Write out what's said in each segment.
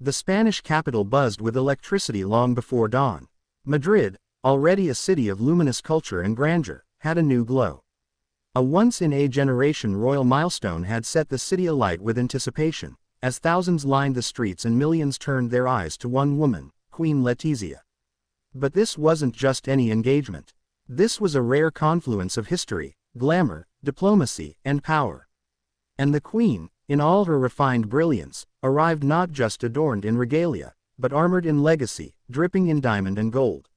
The Spanish capital buzzed with electricity long before dawn. Madrid, already a city of luminous culture and grandeur, had a new glow. A once-in-a-generation royal milestone had set the city alight with anticipation, as thousands lined the streets and millions turned their eyes to one woman, Queen Letizia. But this wasn't just any engagement. This was a rare confluence of history, glamour, diplomacy, and power. And the Queen, in all her refined brilliance, arrived not just adorned in regalia, but armored in legacy, dripping in diamond and gold.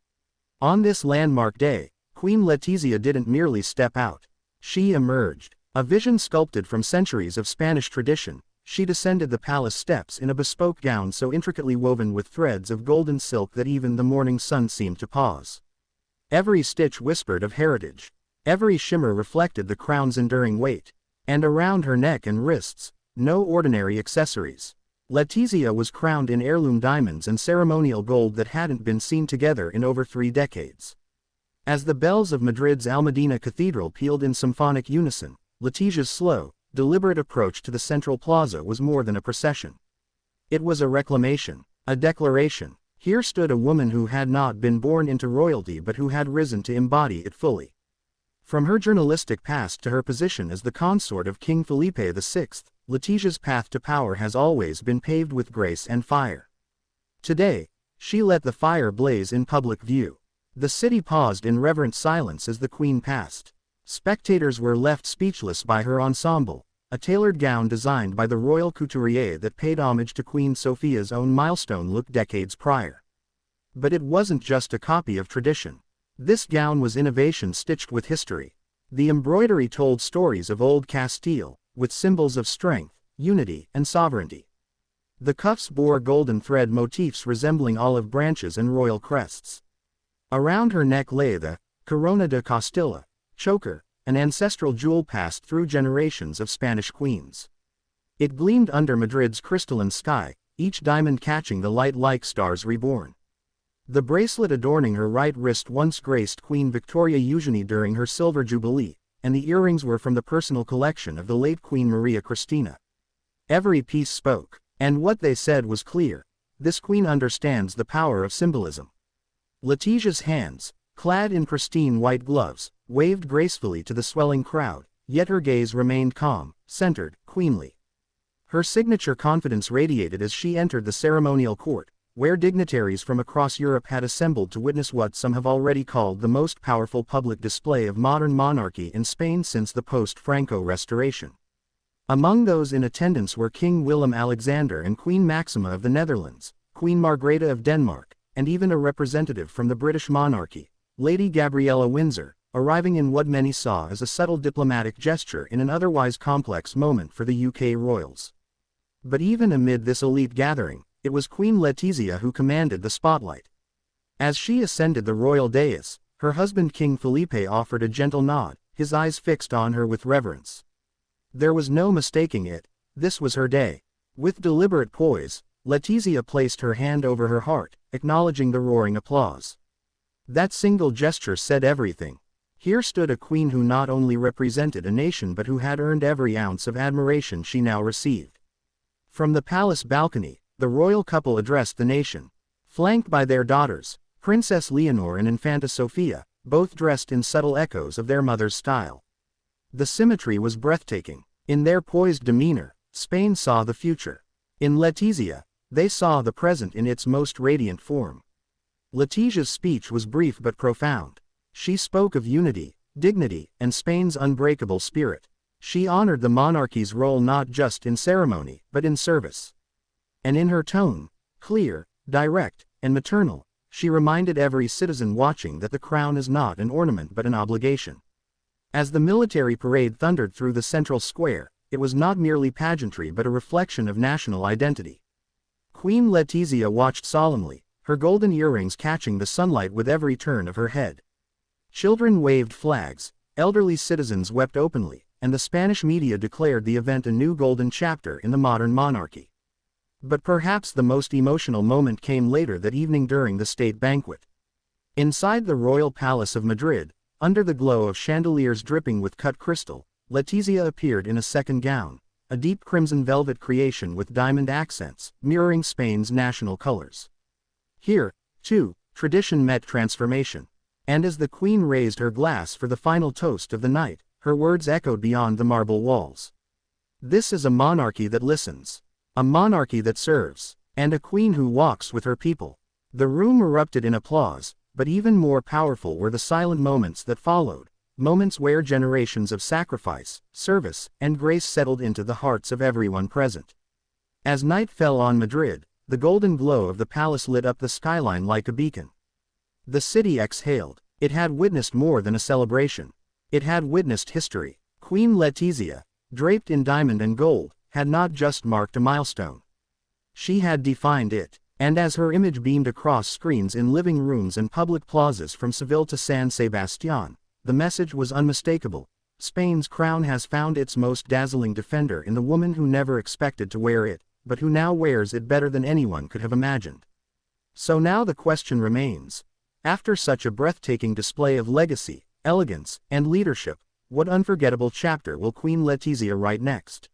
On this landmark day, Queen Letizia didn't merely step out. She emerged. A vision sculpted from centuries of Spanish tradition, she descended the palace steps in a bespoke gown so intricately woven with threads of golden silk that even the morning sun seemed to pause. Every stitch whispered of heritage. Every shimmer reflected the crown's enduring weight. And around her neck and wrists, no ordinary accessories. Letizia was crowned in heirloom diamonds and ceremonial gold that hadn't been seen together in over 3 decades. As the bells of Madrid's Almudena Cathedral pealed in symphonic unison, Letizia's slow, deliberate approach to the central plaza was more than a procession. It was a reclamation, a declaration. Here stood a woman who had not been born into royalty but who had risen to embody it fully. From her journalistic past to her position as the consort of King Felipe VI, Letizia's path to power has always been paved with grace and fire. Today, she let the fire blaze in public view. The city paused in reverent silence as the Queen passed. Spectators were left speechless by her ensemble, a tailored gown designed by the royal couturier that paid homage to Queen Sophia's own milestone look decades prior. But it wasn't just a copy of tradition. This gown was innovation stitched with history. The embroidery told stories of old Castile, with symbols of strength, unity, and sovereignty. The cuffs bore golden thread motifs resembling olive branches and royal crests. Around her neck lay the Corona de Castilla choker, an ancestral jewel passed through generations of Spanish queens. It gleamed under Madrid's crystalline sky, each diamond catching the light like stars reborn. The bracelet adorning her right wrist once graced Queen Victoria Eugenie during her silver jubilee, and the earrings were from the personal collection of the late Queen Maria Cristina. Every piece spoke, and what they said was clear: this queen understands the power of symbolism. Letizia's hands, clad in pristine white gloves, waved gracefully to the swelling crowd, yet her gaze remained calm, centered, queenly. Her signature confidence radiated as she entered the ceremonial court, where dignitaries from across Europe had assembled to witness what some have already called the most powerful public display of modern monarchy in Spain since the post-Franco Restoration. Among those in attendance were King Willem-Alexander and Queen Maxima of the Netherlands, Queen Margrethe of Denmark, and even a representative from the British monarchy, Lady Gabriella Windsor, arriving in what many saw as a subtle diplomatic gesture in an otherwise complex moment for the UK royals. But even amid this elite gathering, it was Queen Letizia who commanded the spotlight. As she ascended the royal dais, her husband King Felipe offered a gentle nod, his eyes fixed on her with reverence. There was no mistaking it, this was her day. With deliberate poise, Letizia placed her hand over her heart, acknowledging the roaring applause. That single gesture said everything. Here stood a queen who not only represented a nation but who had earned every ounce of admiration she now received. From the palace balcony, the royal couple addressed the nation, flanked by their daughters, Princess Leonor and Infanta Sofia, both dressed in subtle echoes of their mother's style. The symmetry was breathtaking. In their poised demeanor, Spain saw the future. In Letizia, they saw the present in its most radiant form. Letizia's speech was brief but profound. She spoke of unity, dignity, and Spain's unbreakable spirit. She honored the monarchy's role not just in ceremony, but in service. And in her tone, clear, direct, and maternal, she reminded every citizen watching that the crown is not an ornament but an obligation. As the military parade thundered through the central square, it was not merely pageantry but a reflection of national identity. Queen Letizia watched solemnly, her golden earrings catching the sunlight with every turn of her head. Children waved flags, elderly citizens wept openly, and the Spanish media declared the event a new golden chapter in the modern monarchy. But perhaps the most emotional moment came later that evening during the state banquet. Inside the royal palace of Madrid, under the glow of chandeliers dripping with cut crystal, Letizia appeared in a second gown, a deep crimson velvet creation with diamond accents, mirroring Spain's national colors. Here, too, tradition met transformation. And as the queen raised her glass for the final toast of the night, her words echoed beyond the marble walls. This is a monarchy that listens. A monarchy that serves. And a queen who walks with her people. The room erupted in applause, but even more powerful were the silent moments that followed. Moments where generations of sacrifice, service, and grace settled into the hearts of everyone present. As night fell on Madrid, the golden glow of the palace lit up the skyline like a beacon. The city exhaled. It had witnessed more than a celebration. It had witnessed history. Queen Letizia, draped in diamond and gold, had not just marked a milestone. She had defined it. And as her image beamed across screens in living rooms and public plazas from Seville to San Sebastián, the message was unmistakable. Spain's crown has found its most dazzling defender in the woman who never expected to wear it, but who now wears it better than anyone could have imagined. So now the question remains. After such a breathtaking display of legacy, elegance, and leadership, what unforgettable chapter will Queen Letizia write next?